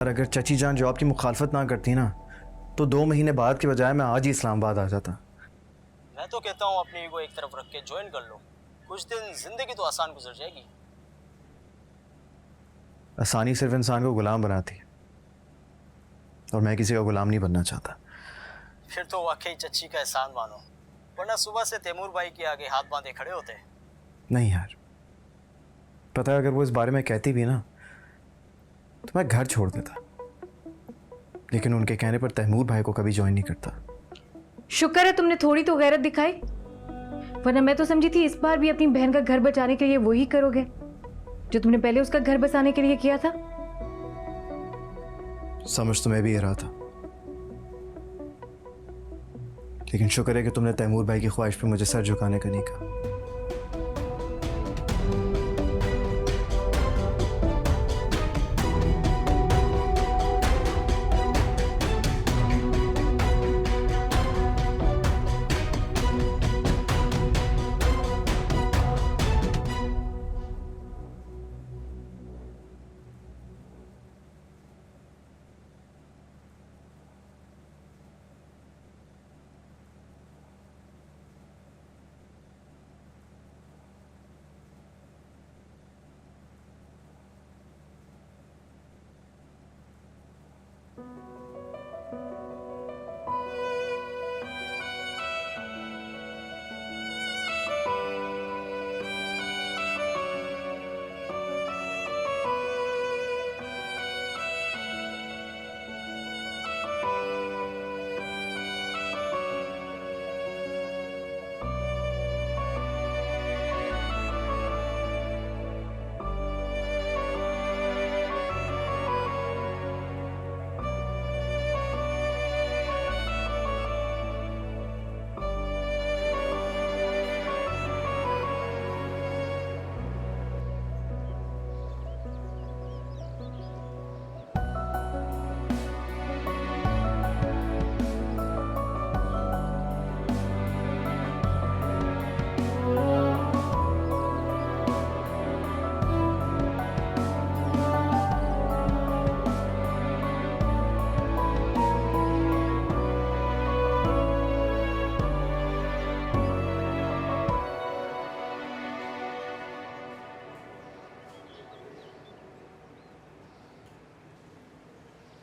और अगर चची जान जॉब की मुखालफत ना करती ना तो 2 महीने बाद के बजाय मैं आज ही इस्लामाबाद आ जाता। मैं तो कहता हूँ अपनी ईगो एक तरफ रख के ज्वाइन कर लो, कुछ दिन जिंदगी तो आसान गुजर जाएगी। आसानी सिर्फ इंसान को गुलाम बनाती है और मैं किसी का गुलाम नहीं बनना चाहता। फिर तो वाकई चच्ची का एहसान मानो, वरना सुबह से तैमूर भाई के आगे हाथ बांधे खड़े होते। नहीं यार, पता है अगर वो इस बारे में कहती भी ना तो मैं घर छोड़ देता, लेकिन उनके कहने पर तैमूर भाई को कभी ज्वाइन नहीं करता। शुक्र है तुमने थोड़ी तो गैरत दिखाई, वरना मैं तो समझी थी इस बार भी अपनी बहन का घर बचाने के लिए वही करोगे जो तुमने पहले उसका घर बसाने के लिए किया था। समझ तो मैं भी ये रहा था, लेकिन शुक्र है कि तुमने तैमूर भाई की ख्वाहिश पे मुझे सर झुकाने का नहीं कहा।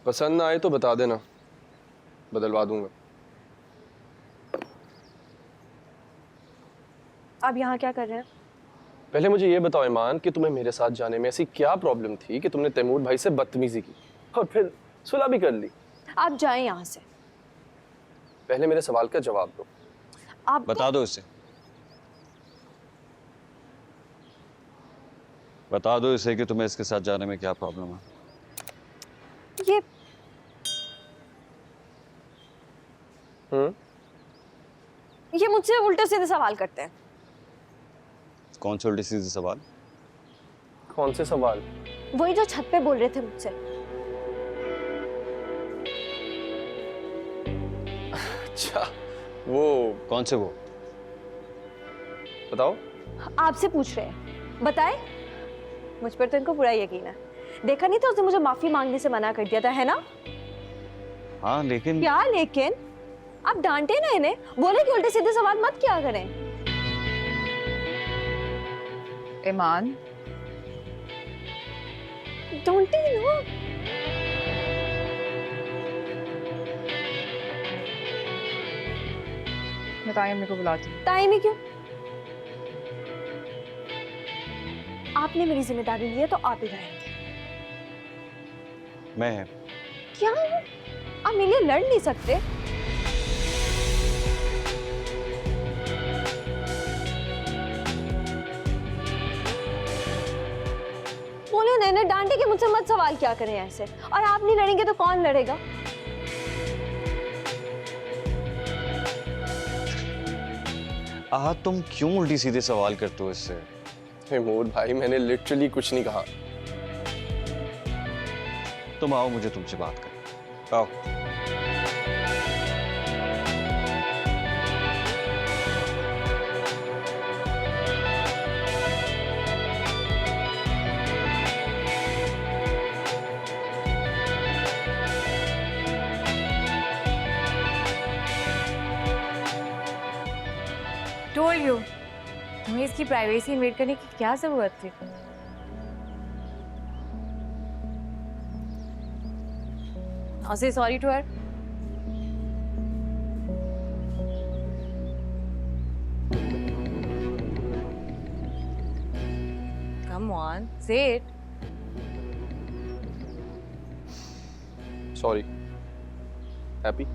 पसंद ना आए तो बता देना, बदलवा दूंगा। आप यहाँ क्या कर रहे हैं? पहले मुझे ये बताओ ईमान कि तुम्हें मेरे साथ जाने में ऐसी क्या प्रॉब्लम थी कि तुमने तैमूर भाई से बदतमीजी की और फिर सुलह भी कर ली। आप जाएं यहाँ से। पहले मेरे सवाल का जवाब दो। आप बता दो इसे, बता दो इसे कि तुम्हें इसके साथ जाने में क्या प्रॉब्लम है। ये मुझसे उल्टे सीधे सवाल करते हैं। कौन से उल्टे सीधे सवाल? कौन से सवाल? वही जो छत पे बोल रहे थे मुझसे। अच्छा, वो कौन से वो? बताओ। आपसे पूछ रहे हैं, बताए। मुझ पर तो इनको पूरा यकीन है। देखा नहीं था उसने मुझे माफी मांगने से मना कर दिया था, है ना? हाँ लेकिन क्या लेकिन? आप डांटे ना इन्हें, बोले कि उल्टे सीधे सवाल मत किया करें। ईमान, डोंट यू नो? बताइए, मेरे को बुलाती हूँ। टाइम ही क्यों? आपने मेरी जिम्मेदारी ली है तो आप ही रहेंगे। मैं क्या? आप मेरे लिए लड़ नहीं सकते? बोले नैने डांटे कि मुझसे मत सवाल क्या करें ऐसे, और आप नहीं लड़ेंगे तो कौन लड़ेगा? तुम क्यों उल्टी सीधे सवाल करते हो इससे? तैमूर भाई, मैंने लिटरली कुछ नहीं कहा। तुम आओ, मुझे तुमसे बात करनी। आओ। Call you. तुम्हें इसकी प्राइवेसी इन्वेट करने की क्या जरूरत थी? I'll say sorry to her. Come on, say it. Sorry. Happy?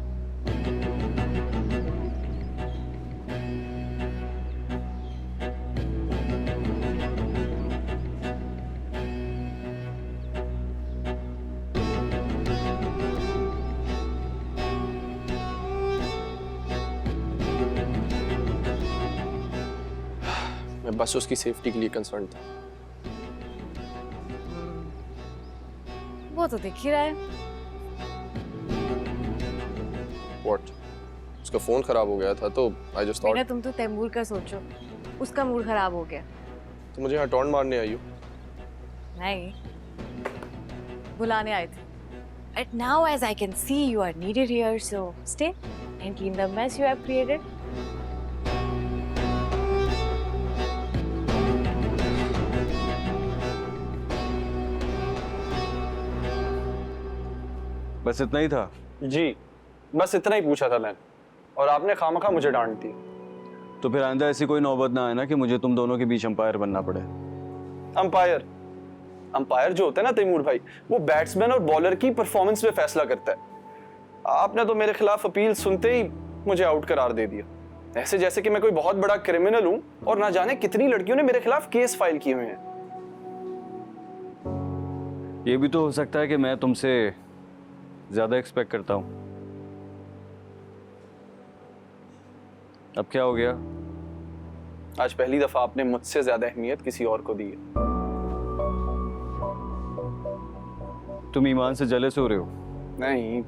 मैं बस उसकी सेफ्टी के लिए कंसर्न था। वो तो दिख ही रहा है। What? उसका फोन खराब हो गया था तो आई जस्ट थॉट। बेटा तुम तो तैमूर का सोचो, उसका मूड खराब हो गया। तो मुझे यहाँ टॉन्ट मारने आई हो? नहीं, बुलाने आए थे। But now as I can see you are needed here, so stay and clean the mess you have created. बस इतना ही था? जी, बस इतना ही पूछा था मैंने, और आपने खामखा मुझे डांट दी। तो फिर आइंदा ऐसी कोई नौबत ना आए ना कि मुझे तुम दोनों के बीच अंपायर बनना पड़े। अंपायर? अंपायर जो होता है ना तैमूर भाई, वो बैट्समैन और बॉलर की परफॉर्मेंस पे फैसला करता है। आपने तो मेरे खिलाफ अपील सुनते ही मुझे आउट करार दे दिया, ऐसे जैसे कि मैं कोई बहुत बड़ा क्रिमिनल हूं और ना जाने कितनी लड़कियों ने मेरे खिलाफ केस फाइल किए हुए हैं। ये भी तो हो सकता है कि मैं तुमसे ज्यादा एक्सपेक्ट करता हूं। अब क्या हो गया? आज पहली दफा आपने मुझसे ज्यादा अहमियत किसी और को दी है। तुम ईमान से जले हो रहे हो? नहीं,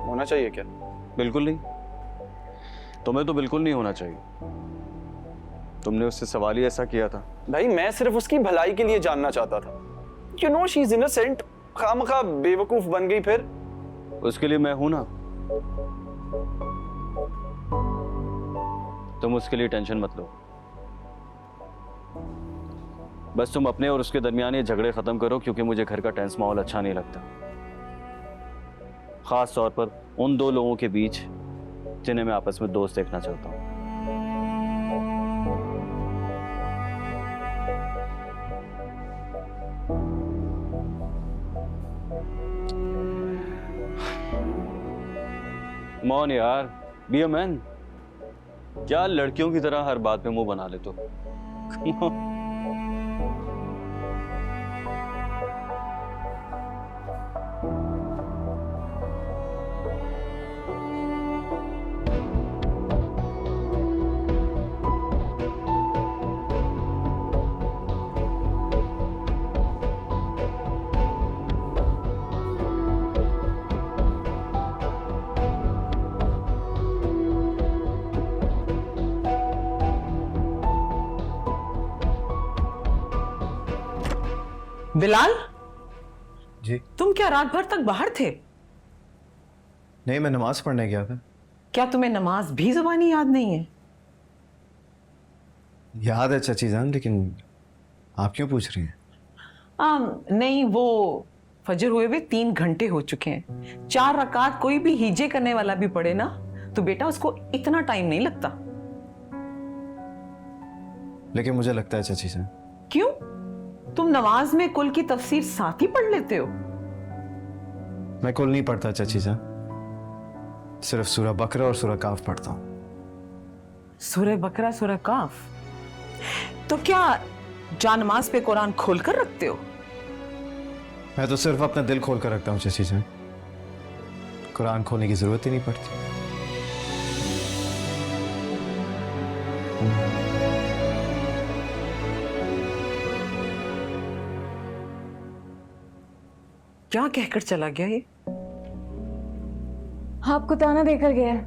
होना चाहिए क्या? बिल्कुल नहीं, तुम्हें तो बिल्कुल नहीं होना चाहिए। तुमने उससे सवाल ही ऐसा किया था। भाई मैं सिर्फ उसकी भलाई के लिए जानना चाहता था। You know she's innocent, खामखा बेवकूफ बन गई फिर। उसके लिए मैं हूं ना। तुम उसके लिए टेंशन मत लो। बस तुम अपने और उसके दरमियान ये झगड़े खत्म करो, क्योंकि मुझे घर का टेंस माहौल अच्छा नहीं लगता, खास तौर पर उन दो लोगों के बीच जिन्हें मैं आपस में दोस्त देखना चाहता हूं। मौन यार, बी अ मैन। क्या लड़कियों की तरह हर बात पे मुंह बना ले तो? बिलाल, जी तुम क्या रात भर तक बाहर थे? नहीं, मैं नमाज पढ़ने गया था। क्या तुम्हें नमाज भी जुबानी याद नहीं है? याद है चाची जान, लेकिन आप क्यों पूछ रही हैं? नहीं, वो फजर हुए हुए 3 घंटे हो चुके हैं। 4 रकात कोई भी हिजे करने वाला भी पढ़े ना तो बेटा उसको इतना टाइम नहीं लगता। लेकिन मुझे लगता है चाची जान। क्यों? तुम नमाज में कुल की तफसीर साथ ही पढ़ लेते हो? मैं कुल नहीं पढ़ता चाची जान, सिर्फ सूरह बकरा और सूरह काफ पढ़ता हूँ। सूरह बकरा, सूरह काफ? तो क्या जानमाज पे कुरान खोल कर रखते हो? मैं तो सिर्फ अपना दिल खोल कर रखता हूँ चाची जान, कुरान खोलने की जरूरत ही नहीं पड़ती। क्या कहकर चला गया ये? आपको ताना देकर गया है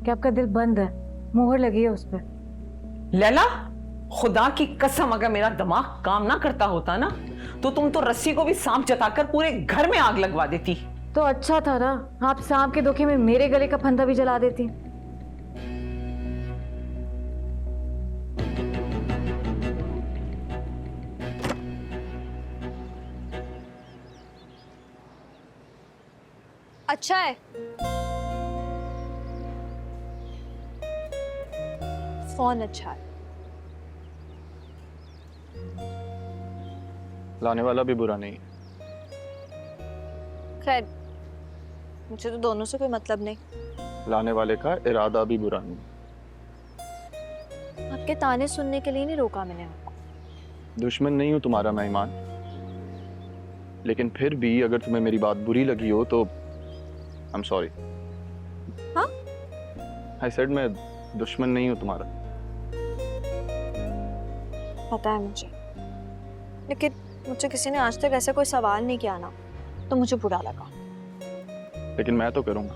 कि आपका दिल बंद है, मोहर लगी है उस पर। लैला, खुदा की कसम अगर मेरा दिमाग काम ना करता होता ना तो तुम तो रस्सी को भी सांप जताकर पूरे घर में आग लगवा देती। तो अच्छा था ना, आप सांप के धोखे में मेरे गले का फंदा भी जला देती। अच्छा है। फोन अच्छा है। लाने वाला भी बुरा नहीं है। खैर, मुझे तो दोनों से कोई मतलब नहीं। लाने वाले का इरादा भी बुरा नहीं। आपके ताने सुनने के लिए नहीं रोका मैंने आपको। दुश्मन नहीं हूं तुम्हारा मैं ईमान, लेकिन फिर भी अगर तुम्हें मेरी बात बुरी लगी हो तो आई एम सॉरी। हाँ? आई सेड मैं दुश्मन नहीं हूं तुम्हारा। पता है मुझे, लेकिन मुझसे किसी ने आज तक ऐसा कोई सवाल नहीं किया ना, तो मुझे बुरा लगा। लेकिन मैं तो करूंगा,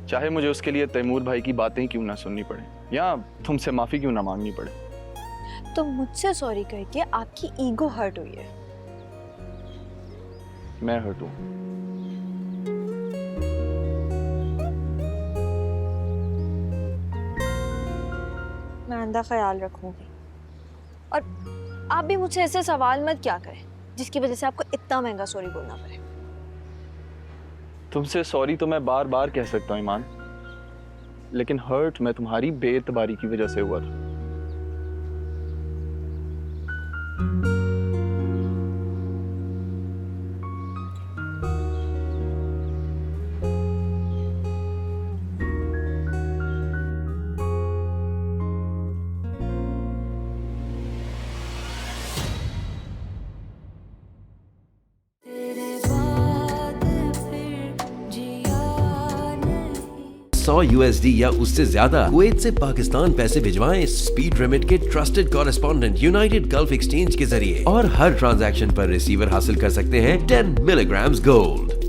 चाहे मुझे उसके लिए तैमूर भाई की बातें क्यों ना सुननी पड़े या तुमसे माफी क्यों ना मांगनी पड़े। तो मुझसे सॉरी कह के आपकी ईगो हर्ट हुई है। मैं हर्ट हूं। मैं आइंदा ख्याल रखूंगी। और आप भी मुझसे ऐसे सवाल मत क्या करें जिसकी वजह से आपको इतना महंगा सॉरी बोलना पड़े। तुमसे सॉरी तो मैं बार बार कह सकता हूं ईमान, लेकिन हर्ट मैं तुम्हारी बेइतबारी की वजह से हुआ था। $100 या उससे ज्यादा कुवैत से पाकिस्तान पैसे भिजवाएं स्पीड रेमिट के trusted correspondent United gulf exchange के जरिए और हर ट्रांजैक्शन पर रिसीवर हासिल कर सकते हैं 10 मिलीग्राम्स गोल्ड।